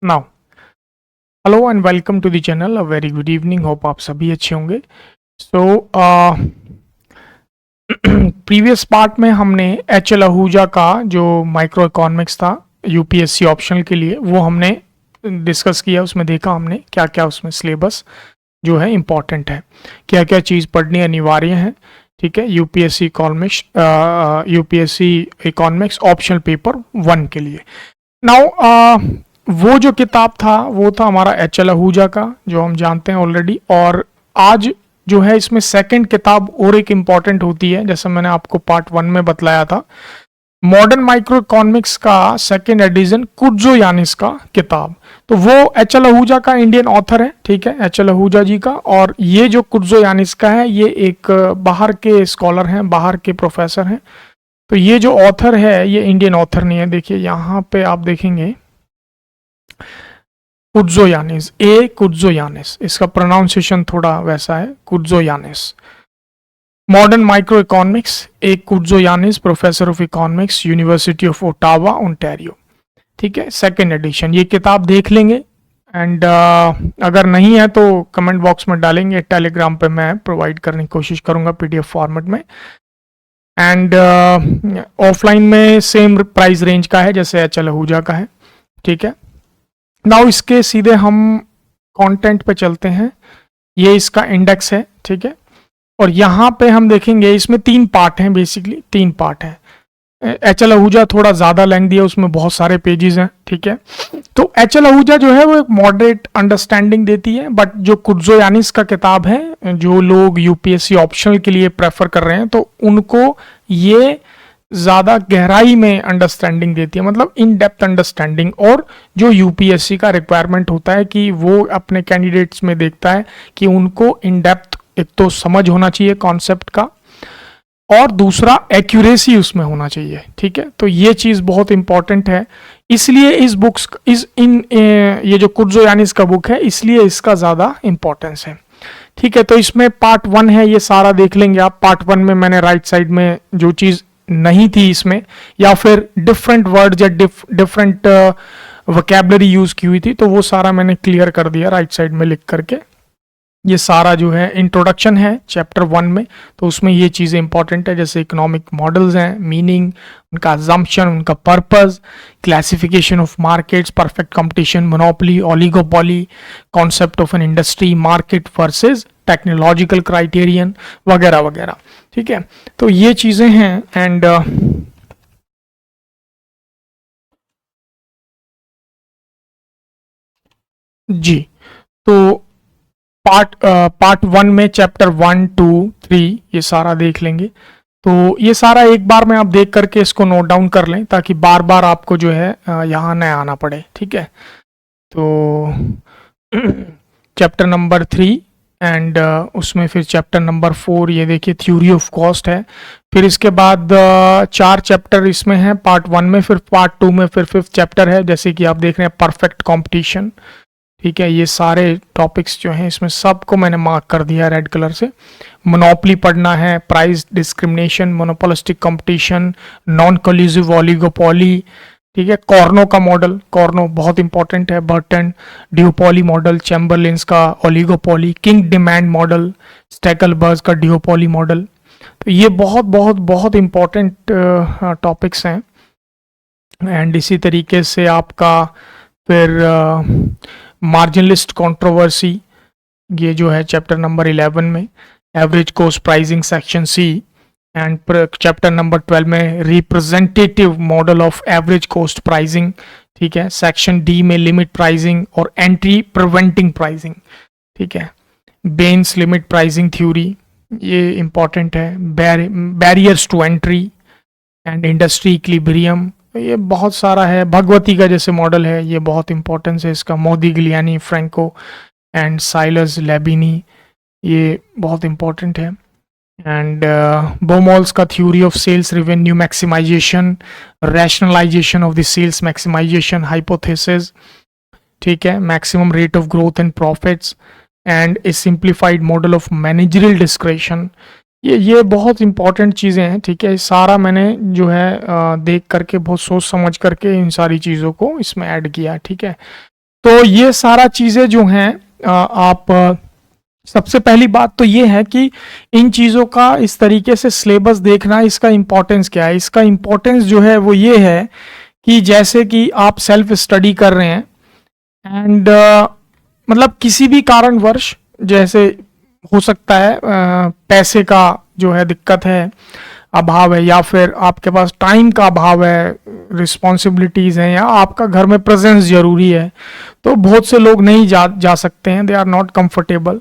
Now hello and welcome to the channel. A very good evening, hope आप सभी अच्छे होंगे। सो प्रीवियस पार्ट में हमने एच एल आहूजा का जो माइक्रो इकोनॉमिक्स था यूपीएससी ऑप्शनल के लिए, वो हमने डिस्कस किया। उसमें देखा हमने क्या क्या उसमें सिलेबस जो है इम्पॉर्टेंट है, क्या क्या चीज़ पढ़नी अनिवार्य है। ठीक है, यूपीएससी इकोनॉमिक्स ऑप्शनल पेपर 1 के लिए। नाउ वो जो किताब था वो था हमारा एच एल आहूजा का, जो हम जानते हैं ऑलरेडी। और आज जो है इसमें सेकंड किताब और एक इम्पॉर्टेंट होती है, जैसे मैंने आपको पार्ट 1 में बतलाया था, मॉडर्न माइक्रो इकोनॉमिक्स का सेकंड एडिशन कुर्जो यानिस का किताब। तो वो एच एल आहूजा का इंडियन ऑथर है, ठीक है, एच एल आहूजा जी का। और ये जो कुर्जो यानिस का है, ये एक बाहर के स्कॉलर हैं, बाहर के प्रोफेसर हैं। तो ये जो ऑथर है ये इंडियन ऑथर नहीं है। देखिए यहाँ पे आप देखेंगे कुर्जोयानिस, कुर्जोयानिस, इसका प्रोनाउंसिएशन थोड़ा वैसा है, Koutsoyiannis. Modern microeconomics, A Koutsoyiannis, professor of economics, university of Ottawa, Ontario. ठीक है, सेकेंड एडिशन। ये किताब देख लेंगे एंड अगर नहीं है तो कमेंट बॉक्स में डालेंगे, टेलीग्राम पे मैं प्रोवाइड करने की कोशिश करूंगा पीडीएफ फॉर्मेट में। एंड ऑफलाइन में सेम प्राइस रेंज का है जैसे एच एल आहूजा का है। ठीक है, नाउ इसके सीधे हम कंटेंट पे चलते हैं। ये इसका इंडेक्स है, ठीक है। और यहाँ पे हम देखेंगे इसमें 3 पार्ट हैं, बेसिकली 3 पार्ट हैं। एच एल आहूजा थोड़ा ज़्यादा लेंथ दिया, उसमें बहुत सारे पेजेस हैं, ठीक है। तो एच एल आहूजा जो है वो एक मॉडरेट अंडरस्टैंडिंग देती है, बट जो कुर्जोयानिस का किताब है, जो लोग यूपीएससी ऑप्शनल के लिए प्रेफर कर रहे हैं, तो उनको ये ज़्यादा गहराई में अंडरस्टैंडिंग देती है, मतलब इन डेप्थ अंडरस्टैंडिंग। और जो यूपीएससी का रिक्वायरमेंट होता है कि वो अपने कैंडिडेट्स में देखता है कि उनको इन डेप्थ एक तो समझ होना चाहिए कॉन्सेप्ट का, और दूसरा एक्यूरेसी उसमें होना चाहिए। ठीक है, तो ये चीज़ बहुत इंपॉर्टेंट है। इसलिए इस बुक्स ये जो कुर्जोयानिस का बुक है, इसलिए इसका ज़्यादा इंपॉर्टेंस है। ठीक है, तो इसमें पार्ट 1 है, ये सारा देख लेंगे आप। पार्ट 1 में मैंने राइट साइड में जो चीज़ नहीं थी इसमें, या फिर डिफरेंट वर्ड या डिफरेंट वोकैबलरी यूज की हुई थी, तो वो सारा मैंने क्लियर कर दिया राइट साइड में लिख करके। ये सारा जो है इंट्रोडक्शन है चैप्टर 1 में, तो उसमें ये चीज़ें इंपॉर्टेंट है, जैसे इकोनॉमिक मॉडल्स हैं, मीनिंग, उनका अजम्पशन, उनका purpose, classification of markets, perfect competition, monopoly, oligopoly, concept of an industry, market versus technological criterion, वगैरह वगैरह। ठीक है, तो ये चीज़ें हैं। एंड जी, तो पार्ट 1 में चैप्टर 1, 2, 3 ये सारा देख लेंगे। तो ये सारा एक बार में आप देख करके इसको नोट डाउन कर लें, ताकि बार बार आपको जो है यहाँ न आना पड़े। ठीक है, तो चैप्टर नंबर 3 एंड उसमें फिर चैप्टर नंबर 4, ये देखिए थ्योरी ऑफ कॉस्ट है। फिर इसके बाद 4 चैप्टर इसमें हैं पार्ट 1 में, फिर पार्ट 2 में फिर 5th चैप्टर है, जैसे कि आप देख रहे हैं परफेक्ट कंपटीशन। ठीक है, ये सारे टॉपिक्स जो हैं इसमें सबको मैंने मार्क कर दिया रेड कलर से। मोनोपोली पढ़ना है, price discrimination, monopolistic competition, non collusive oligopoly. ठीक है, कॉर्नो का मॉडल, कॉर्नो बहुत इंपॉर्टेंट है, बर्टन ड्यूपोली मॉडल, चैम्बरलिन्स का oligopoly, king demand model, Stackelberg का ड्यूपोली मॉडल। तो ये बहुत बहुत बहुत इंपॉर्टेंट टॉपिक्स हैं। एंड इसी तरीके से आपका फिर मार्जिनलिस्ट कंट्रोवर्सी, ये जो है चैप्टर नंबर 11 में, average cost pricing section C. And chapter number 12 में representative model of average cost pricing. ठीक है, सेक्शन डी में लिमिट प्राइसिंग और एंट्री प्रिवेंटिंग प्राइसिंग। ठीक है, बेन्स लिमिट प्राइसिंग थ्योरी, ये इंपॉर्टेंट है। Barriers to entry and industry equilibrium, ये बहुत सारा है। भगवती का जैसे मॉडल है, ये बहुत इंपॉर्टेंस है इसका। Modigliani, Franco and Sylos Labini, ये बहुत इंपॉर्टेंट है। एंड बोमोल्स का theory of sales revenue maximisation, rationalisation of the sales maximisation hypothesis. ठीक है, maximum rate of growth and profits and a simplified model of managerial discretion, ये बहुत important चीज़ें हैं। ठीक है, सारा मैंने जो है देख करके, बहुत सोच समझ करके इन सारी चीज़ों को इसमें ऐड किया। ठीक है, तो ये सारा चीजें जो हैं आप सबसे पहली बात तो ये है कि इन चीज़ों का इस तरीके से सिलेबस देखना, इसका इम्पोर्टेंस क्या है। इसका इम्पोर्टेंस जो है वो ये है कि जैसे कि आप सेल्फ स्टडी कर रहे हैं एंड मतलब किसी भी कारणवश, जैसे हो सकता है पैसे का जो है दिक्कत है, अभाव है, या फिर आपके पास टाइम का अभाव है, रिस्पॉन्सिबिलिटीज़ हैं, या आपका घर में प्रेजेंस जरूरी है, तो बहुत से लोग नहीं जा सकते हैं, दे आर नॉट कंफर्टेबल,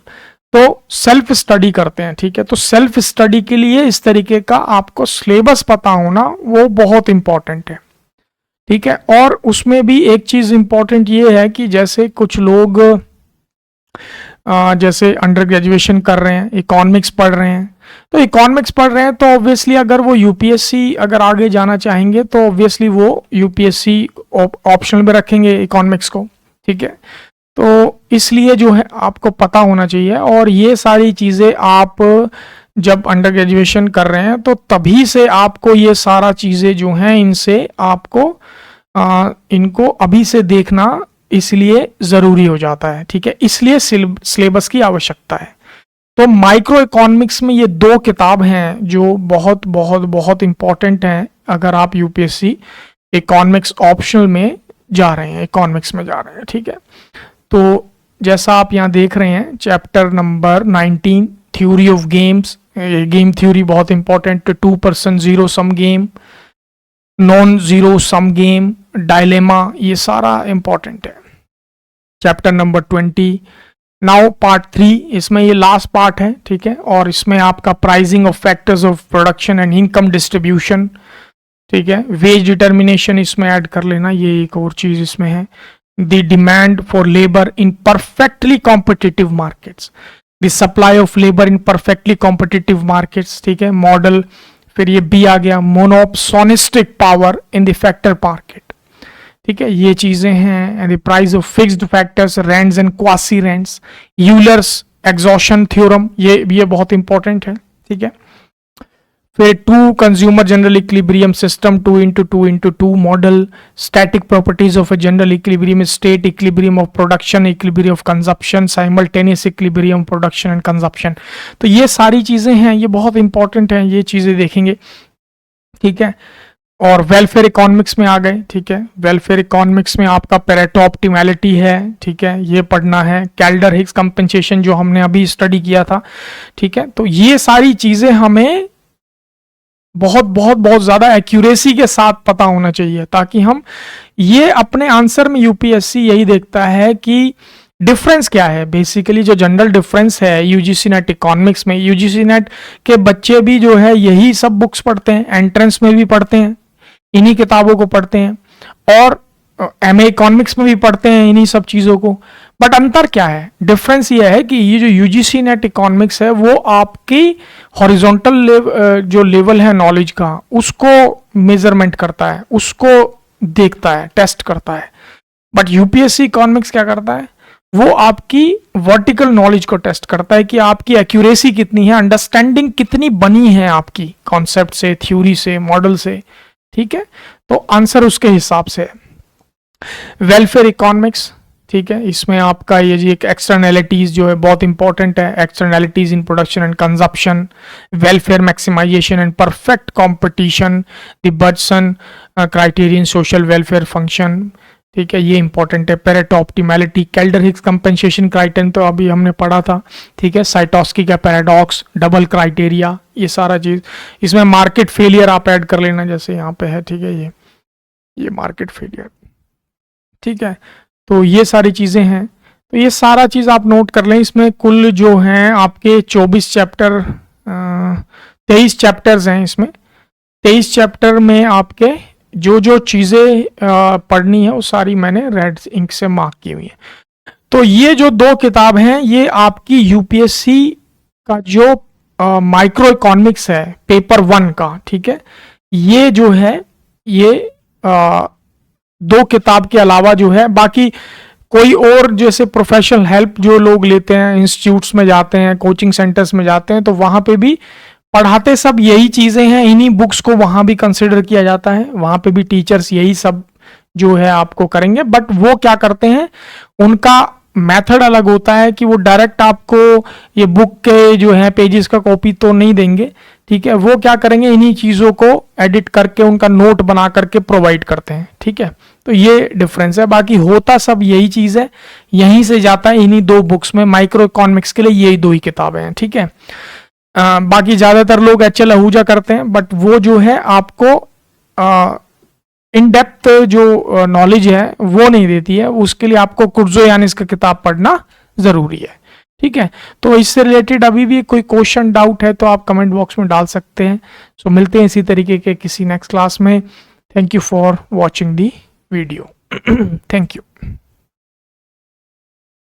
तो सेल्फ स्टडी करते हैं। ठीक है, तो सेल्फ स्टडी के लिए इस तरीके का आपको सिलेबस पता होना वो बहुत इंपॉर्टेंट है। ठीक है, और उसमें भी एक चीज़ इंपॉर्टेंट ये है कि जैसे कुछ लोग जैसे अंडर ग्रेजुएशन कर रहे हैं, इकोनॉमिक्स पढ़ रहे हैं, तो इकोनॉमिक्स पढ़ रहे हैं तो ऑब्वियसली अगर वो यूपीएससी अगर आगे जाना चाहेंगे तो ऑब्वियसली वो यूपीएससी ऑप्शनल में रखेंगे इकोनॉमिक्स को। ठीक है, तो इसलिए जो है आपको पता होना चाहिए, और ये सारी चीज़ें आप जब अंडर ग्रेजुएशन कर रहे हैं तो तभी से आपको ये सारा चीज़ें जो हैं इनसे आपको इनको अभी से देखना इसलिए ज़रूरी हो जाता है। ठीक है, इसलिए सिलेबस की आवश्यकता है। तो माइक्रो इकोनॉमिक्स में ये 2 किताब हैं जो बहुत बहुत बहुत इंपॉर्टेंट हैं अगर आप यूपीएससी इकोनॉमिक्स ऑप्शनल में जा रहे हैं, इकोनॉमिक्स में जा रहे हैं। ठीक है, तो जैसा आप यहाँ देख रहे हैं chapter number 19 theory of games, game theory बहुत important, 2% zero sum game, non zero sum game, dilemma, ये सारा इंपॉर्टेंट है। चैप्टर नंबर 20 नाउ पार्ट 3, इसमें ये लास्ट पार्ट है। ठीक है, और इसमें आपका pricing of factors of production and income distribution, ठीक है, वेज डिटर्मिनेशन इसमें ऐड कर लेना, ये एक और चीज इसमें है। The demand for labour in perfectly competitive markets, the supply of labour in perfectly competitive markets. ठीक है, मॉडल, फिर ये बी आ गया, monopsonistic power in the factor market. ठीक है, ये चीजें हैं। And the price of fixed factors, rents and quasi rents, Euler's exhaustion theorem, ये बहुत इंपॉर्टेंट है। ठीक है, फिर 2 consumer general equilibrium system, 2x2x2 model, static properties of a general equilibrium, state equilibrium of production, equilibrium of consumption, simultaneous equilibrium production and consumption. तो ये सारी चीजें हैं, ये बहुत इंपॉर्टेंट हैं, ये चीजें देखेंगे। ठीक है, और वेलफेयर इकोनॉमिक्स में आ गए। ठीक है, वेलफेयर इकोनॉमिक्स में आपका पेरेटो ऑप्टिमैलिटी है। ठीक है, ये पढ़ना है। कैल्डर हिग्स कंपेंसेशन जो हमने अभी स्टडी किया था। ठीक है, तो ये सारी चीजें हमें बहुत बहुत बहुत ज्यादा एक्यूरेसी के साथ पता होना चाहिए, ताकि हम ये अपने आंसर में यूपीएससी यही देखता है कि डिफरेंस क्या है। बेसिकली जो जनरल डिफरेंस है यूजीसी नेट इकोनॉमिक्स में, यूजीसी नेट के बच्चे भी जो है यही सब बुक्स पढ़ते हैं, एंट्रेंस में भी पढ़ते हैं, इन्हीं किताबों को पढ़ते हैं, और एमए इकोनॉमिक्स में भी पढ़ते हैं इन्हीं सब चीज़ों को। बट अंतर क्या है, डिफरेंस ये है कि ये जो यूजीसी नेट इकोनॉमिक्स है वो आपकी हॉरिजॉन्टल जो लेवल है नॉलेज का उसको मेजरमेंट करता है, उसको देखता है, टेस्ट करता है। बट यूपीएससी इकोनॉमिक्स क्या करता है, वो आपकी वर्टिकल नॉलेज को टेस्ट करता है कि आपकी एक्यूरेसी कितनी है, अंडरस्टैंडिंग कितनी बनी है आपकी कॉन्सेप्ट से, थ्योरी से, मॉडल से। ठीक है, तो आंसर उसके हिसाब से है। वेलफेयर इकोनॉमिक्स, ठीक है, इसमें आपका ये जी एक एक्सटर्नैलिटीज जो है बहुत इंपॉर्टेंट है, externalities in production and consumption, welfare maximisation and perfect competition, the Bergson criterion social welfare function. ठीक है, ये इंपॉर्टेंट है। Pareto optimality, Kaldor Hicks compensation criterion तो अभी हमने पढ़ा था। ठीक है, साइटोस्की का पैराडॉक्स, डबल क्राइटेरिया, ये सारा चीज। इसमें मार्केट फेलियर आप ऐड कर लेना, जैसे यहाँ पे है। ठीक है, ये मार्केट फेलियर। ठीक है, तो ये सारी चीजें हैं, तो ये सारा चीज आप नोट कर लें। इसमें कुल जो हैं आपके 24 चैप्टर, 23 चैप्टर्स हैं इसमें। 23 चैप्टर में आपके जो जो चीजें पढ़नी है वो सारी मैंने रेड इंक से मार्क की हुई है। तो ये जो 2 किताब हैं ये आपकी यूपीएससी का जो माइक्रो इकोनॉमिक्स है पेपर 1 का, ठीक है, ये जो है ये 2 किताब के अलावा जो है बाकी कोई और जैसे प्रोफेशनल हेल्प जो लोग लेते हैं, इंस्टीट्यूट्स में जाते हैं, कोचिंग सेंटर्स में जाते हैं, तो वहां पे भी पढ़ाते सब यही चीजें हैं, इन्हीं बुक्स को वहां भी कंसिडर किया जाता है, वहां पे भी टीचर्स यही सब जो है आपको करेंगे, बट वो क्या करते हैं, उनका मेथड अलग होता है कि वो डायरेक्ट आपको ये बुक के जो है पेजेस का कॉपी तो नहीं देंगे, ठीक है। वो क्या करेंगे, इन्हीं चीज़ों को एडिट करके उनका नोट बना करके प्रोवाइड करते हैं, ठीक है। तो ये डिफरेंस है, बाकी होता सब यही चीज़ है, यहीं से जाता है इन्हीं दो बुक्स में। माइक्रो इकोनॉमिक्स के लिए यही दो ही किताबें हैं, ठीक है। बाकी ज़्यादातर लोग HL आहूजा करते हैं, बट वो जो है आपको इन डेप्थ जो नॉलेज है वो नहीं देती है, उसके लिए आपको कुर्जोयानिस का किताब पढ़ना ज़रूरी है, ठीक है। तो इससे रिलेटेड अभी भी कोई क्वेश्चन डाउट है तो आप कमेंट बॉक्स में डाल सकते हैं। सो मिलते हैं इसी तरीके के किसी नेक्स्ट क्लास में। Thank you for watching the video. Thank you.